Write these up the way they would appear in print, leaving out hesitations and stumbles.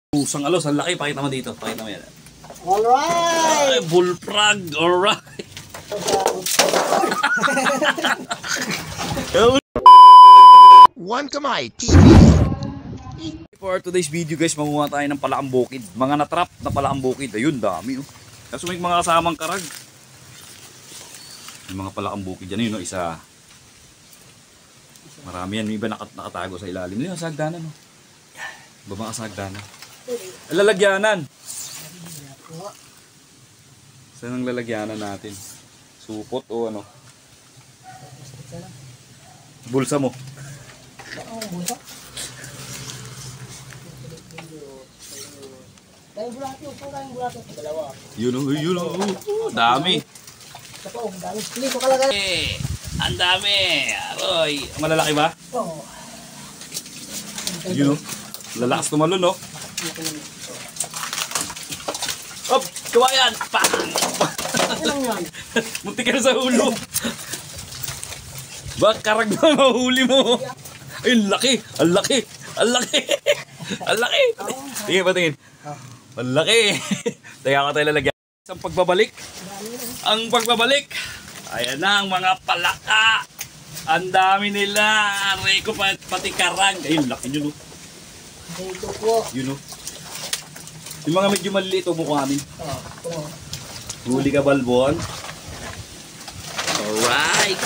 Pusang alos, ang laki. Pakita mo dito. Pakita mo yan. Alright! Ay, bullfrog. Alright. One to my TV. For today's video guys, manguha tayo ng palakang bukid. Mga natrap na palakang bukid. Ayun, dami oh. Kaso may mga kasamang karag. May mga palakang bukid dyan. Yun, no? Isa. Marami yan. May iba nakatago sa ilalim. Yung sagdanan. No? Iba mga sagdanan. Lalagyanan. Saan ang lalagyanan natin? Supot o ano? Bulsa mo. Yun o, yun o. Dami. Ang dami. Aroy. Malalaki ba? Oo. Yun o. Lalakas tumalon o. Op! Kawayan! Pang! Muntik ka na sa ulo. Bak, karag na mahuli mo. Ay, ang laki! Ang laki! Ang laki! Ang laki! Tingin pa, tingin. Ang laki! Teka ka tayo lalagyan. Ang pagbabalik. Ang pagbabalik. Ayan na ang mga palaka. Ang dami nila. Aray ko pati karag. Ay, ang laki nyo no. Dito po. Yun o. Yung mga medyo maliliit o mukha namin. Huli ka balbon. Alright.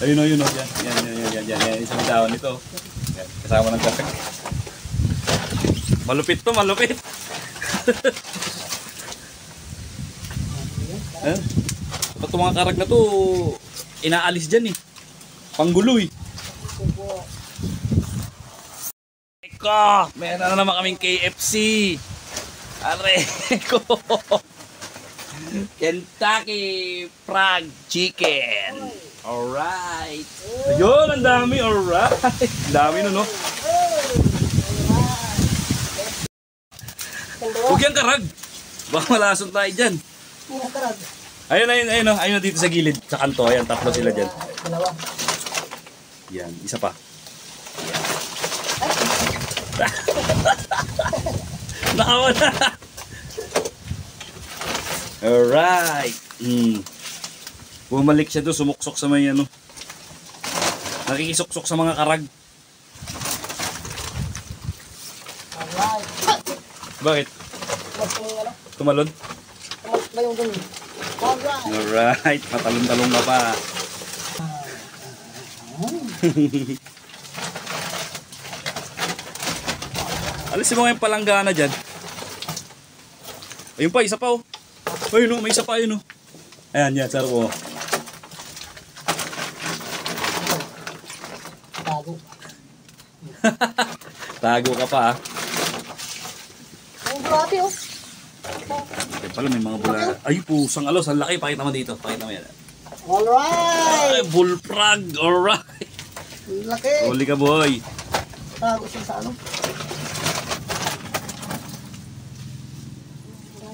Ayun o, yun o. Yan. Isang tao nito. Yan. Kasama ng karag. Malupit to, malupit. Eh? Ito mga karag na to, inaalis dyan eh. Panggulo eh. Eko! Meron na naman kaming KFC. Areko! Kentucky Fried Chicken. Alright. Ayun, ang dami. Alright. Ang dami no, no? Huwag yan karag. Baka malason tayo dyan. Ayun dito sa gilid, sa kanto. Ayan, tatlo sila dyan. Dalawa. Yan, isa pa. Nakawala. Alright. Bumalik siya doon, sumuksok sa may ano. Nakikisuksok sa mga karag. Alright. Bakit? Tumalon? Tumalon ba yung dun? Alright. Alright, matalong-talong na pa. Alisin mo nga yung palanggana dyan. Ayun pa, isa pa oh. Ayun oh, may isa pa ayun oh. Ayan, yan, sarap oh. Tago. Tago ka pa ah. Ang burati oh. Ayun pala, may mga bula. Ay, pusang alos, ang laki. Pakita mo dito, pakita mo yan. Alright. Ay, bullfrog, alright. Laki. Huli ka boy. Tago siya sa ano.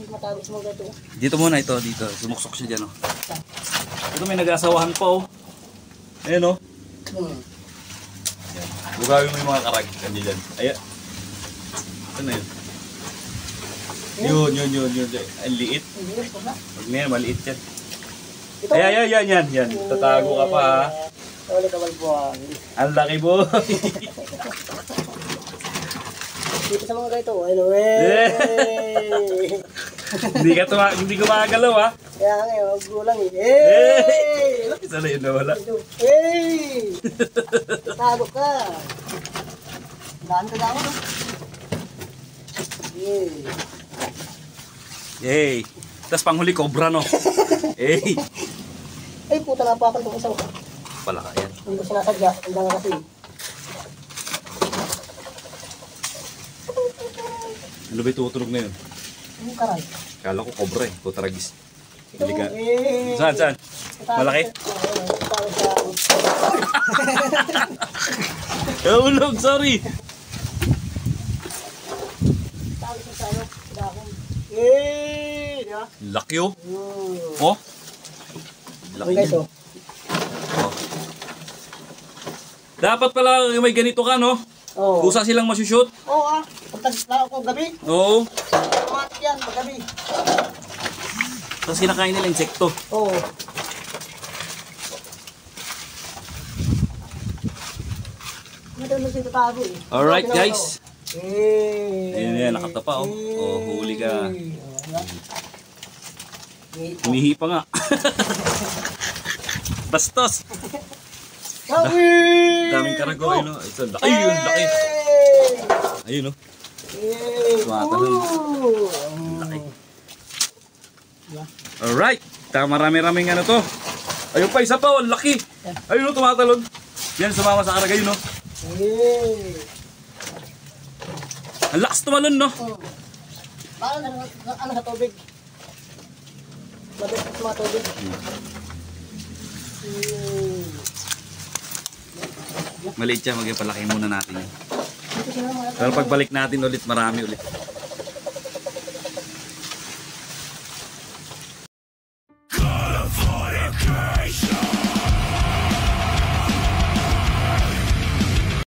Matago sa mga gato. Dito muna ito, dito. Sumuksok siya dyan oh. Ito may nag-asawahan pa oh. Ayan oh. Bugawin mo yung mga karag. Kandiyan dyan. Ayan. Ito na yun. Yun. Ang liit. Huwag na yan, maliit yan. Yan. Tatago ka pa ha. Wala ka balbuan. Ang laki boy. Dito sa mga gato. Ano eh. Hindi gumagalaw ha. Kaya nga, huwag gulang eh. Hey! Isa na yun na wala. Hey! Tago ka. Daan ka daw no? Hey! Yay! Tapos panghuli cobra no. Hey! Ay puta, napakan itong isang. Palaka yan. Hindi ko sinasadya. Ang danga kasi. Ano ba itutunog na yun? Ang karay. Kala ko cobra eh. Kutaragis. Ito mo. Saan? Malaki? Hulog, sorry. Laki oh. Oh. Laki guys oh. Dapat pala may ganito ka no? Oh. Kusa silang masushoot. Oo ah. ako gabi. Oo. Automatic yan, pag gabi. Tapos kinakain nila insekto. Oo. Madami na siya tatago eh. Alright guys. Eh. Ayan yan, nakatapa oh. Oh, huli ka. Eh. Humihi pa nga. Bastos. Daming karago. Ayun oh. Ito, laki yun, laki. Ayun oh. Tumatalon. Laki. Alright. Marami-raming ano to. Ayun pa, isa pa oh, laki. Ayun oh, tumatalon. Yan, sumama sa karagay no. Ang lakas tumalon no. Parang ano sa tubig. Mabit sa mga tubig. Maliit siya, magpalaki muna natin. Pero pagbalik natin ulit, marami ulit.